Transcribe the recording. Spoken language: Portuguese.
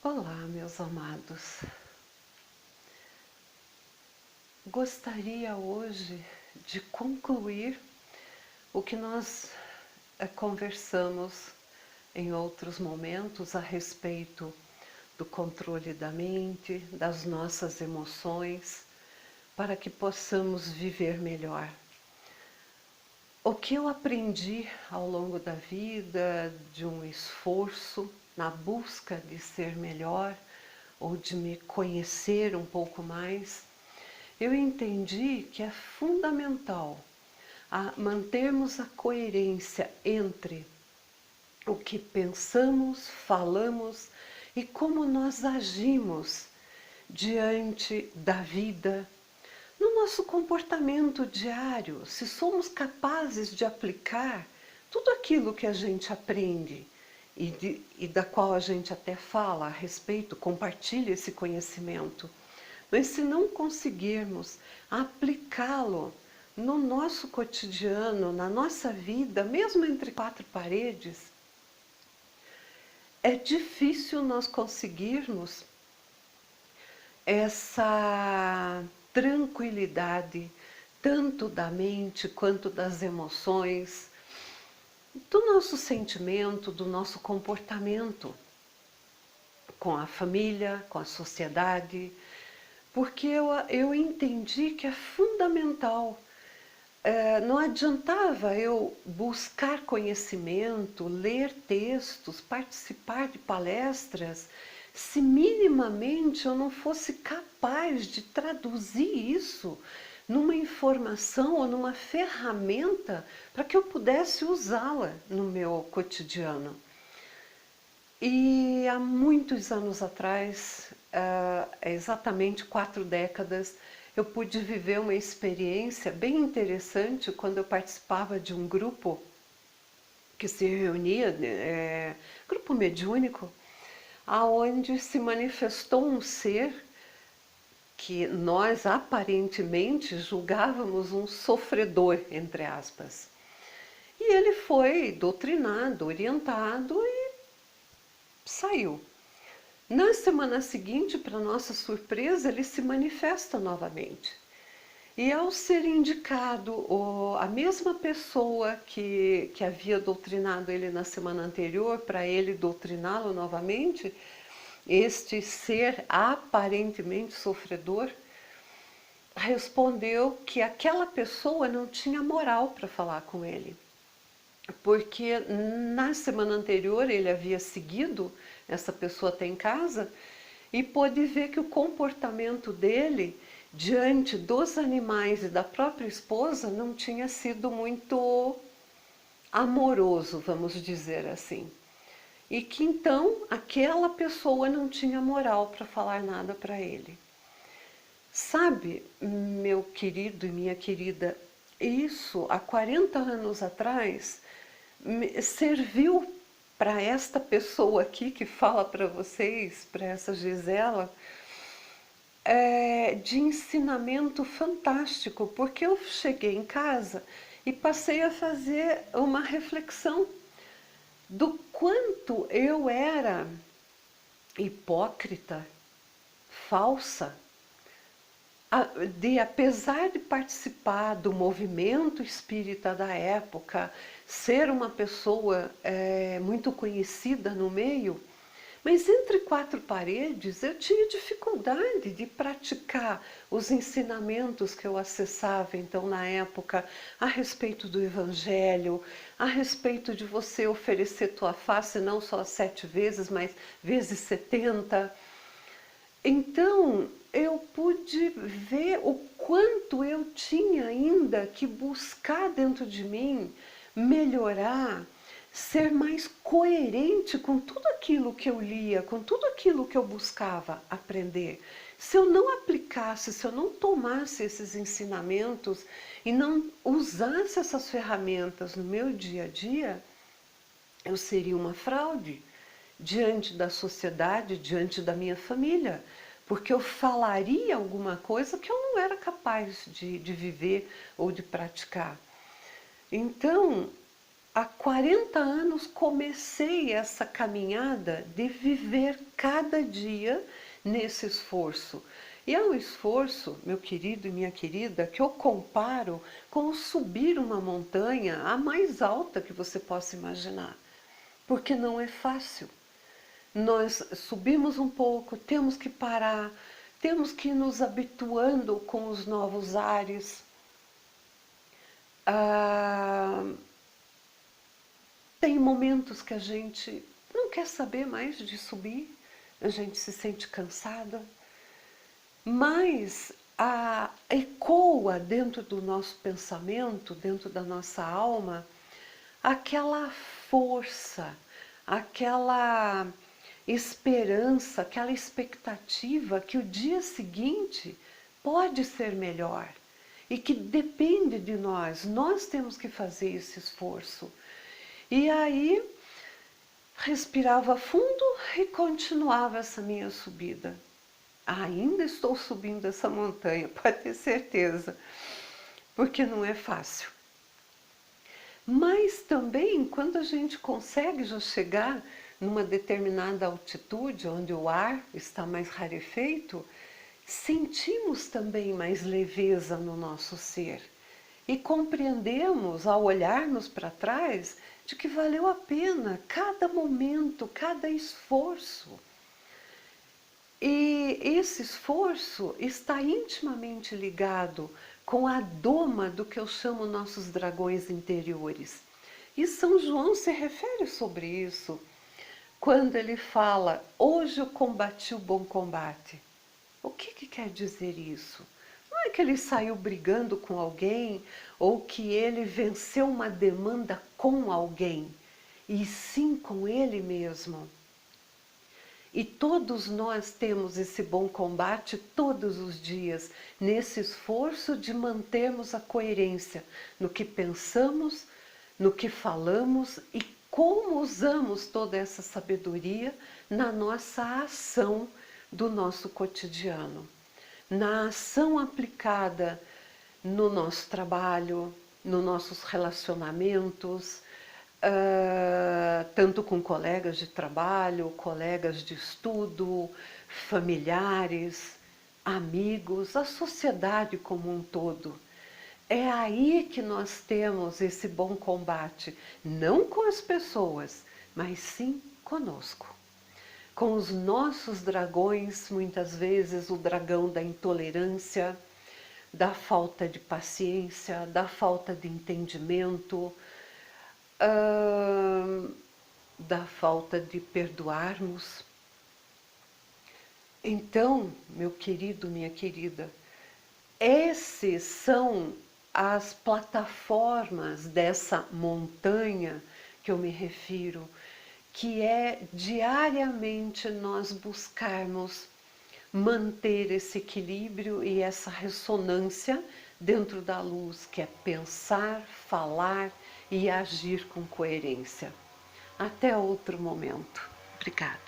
Olá, meus amados. Gostaria hoje de concluir o que nós conversamos em outros momentos a respeito do controle da mente, das nossas emoções, para que possamos viver melhor. O que eu aprendi ao longo da vida, de um esforço na busca de ser melhor ou de me conhecer um pouco mais, eu entendi que é fundamental mantermos a coerência entre o que pensamos, falamos e como nós agimos diante da vida, no nosso comportamento diário, se somos capazes de aplicar tudo aquilo que a gente aprende e da qual a gente até fala a respeito, compartilha esse conhecimento. Mas se não conseguirmos aplicá-lo no nosso cotidiano, na nossa vida, mesmo entre quatro paredes, é difícil nós conseguirmos essa tranquilidade, tanto da mente quanto das emoções, do nosso sentimento, do nosso comportamento com a família, com a sociedade, porque eu entendi que é fundamental. Não adiantava eu buscar conhecimento, ler textos, participar de palestras, se minimamente eu não fosse capaz de traduzir isso numa informação ou numa ferramenta para que eu pudesse usá-la no meu cotidiano. E há muitos anos atrás, exatamente 4 décadas, eu pude viver uma experiência bem interessante quando eu participava de um grupo que se reunia, grupo mediúnico, aonde se manifestou um ser que nós aparentemente julgávamos um sofredor, entre aspas. E ele foi doutrinado, orientado e saiu. Na semana seguinte, para nossa surpresa, ele se manifesta novamente. E ao ser indicado a mesma pessoa que havia doutrinado ele na semana anterior, para ele doutriná-lo novamente, este ser aparentemente sofredor respondeu que aquela pessoa não tinha moral para falar com ele. Porque na semana anterior ele havia seguido essa pessoa até em casa e pôde ver que o comportamento dele diante dos animais e da própria esposa não tinha sido muito amoroso, vamos dizer assim. E que então aquela pessoa não tinha moral para falar nada para ele. Sabe, meu querido e minha querida, isso há 40 anos atrás serviu para esta pessoa aqui que fala para vocês, para essa Gisela, de ensinamento fantástico, porque eu cheguei em casa e passei a fazer uma reflexão do quanto eu era hipócrita, falsa, apesar de participar do movimento espírita da época, ser uma pessoa muito conhecida no meio, mas entre quatro paredes eu tinha dificuldade de praticar os ensinamentos que eu acessava então na época a respeito do Evangelho, a respeito de você oferecer tua face não só 7 vezes, mas vezes 70. Então eu pude ver o quanto eu tinha ainda que buscar dentro de mim melhorar, ser mais coerente com tudo aquilo que eu lia, com tudo aquilo que eu buscava aprender. Se eu não aplicasse, se eu não tomasse esses ensinamentos e não usasse essas ferramentas no meu dia a dia, eu seria uma fraude diante da sociedade, diante da minha família, porque eu falaria alguma coisa que eu não era capaz de viver ou de praticar. Então, há 40 anos comecei essa caminhada de viver cada dia nesse esforço. E é um esforço, meu querido e minha querida, que eu comparo com subir uma montanha a mais alta que você possa imaginar. Porque não é fácil. Nós subimos um pouco, temos que parar, temos que ir nos habituando com os novos ares. Tem momentos que a gente não quer saber mais de subir, a gente se sente cansada, mas ecoa dentro do nosso pensamento, dentro da nossa alma, aquela força, aquela esperança, aquela expectativa que o dia seguinte pode ser melhor e que depende de nós. Nós temos que fazer esse esforço. E aí respirava fundo e continuava essa minha subida. Ainda estou subindo essa montanha, pode ter certeza, porque não é fácil. Mas também, quando a gente consegue já chegar numa determinada altitude, onde o ar está mais rarefeito, sentimos também mais leveza no nosso ser. E compreendemos, ao olharmos para trás, de que valeu a pena cada momento, cada esforço. E esse esforço está intimamente ligado com a doma do que eu chamo nossos dragões interiores. E São João se refere sobre isso quando ele fala: hoje eu combati o bom combate. O que quer dizer isso? Não é que ele saiu brigando com alguém ou que ele venceu uma demanda com alguém, e sim com ele mesmo. E todos nós temos esse bom combate todos os dias, nesse esforço de mantermos a coerência no que pensamos, no que falamos e como usamos toda essa sabedoria na nossa ação do nosso cotidiano. Na ação aplicada no nosso trabalho, nos nossos relacionamentos, tanto com colegas de trabalho, colegas de estudo, familiares, amigos, a sociedade como um todo. É aí que nós temos esse bom combate, não com as pessoas, mas sim conosco. Com os nossos dragões, muitas vezes o dragão da intolerância, da falta de paciência, da falta de entendimento, da falta de perdoarmos. Então, meu querido, minha querida, esses são as plataformas dessa montanha que eu me refiro, que é diariamente nós buscarmos manter esse equilíbrio e essa ressonância dentro da luz, que é pensar, falar e agir com coerência. Até outro momento. Obrigada.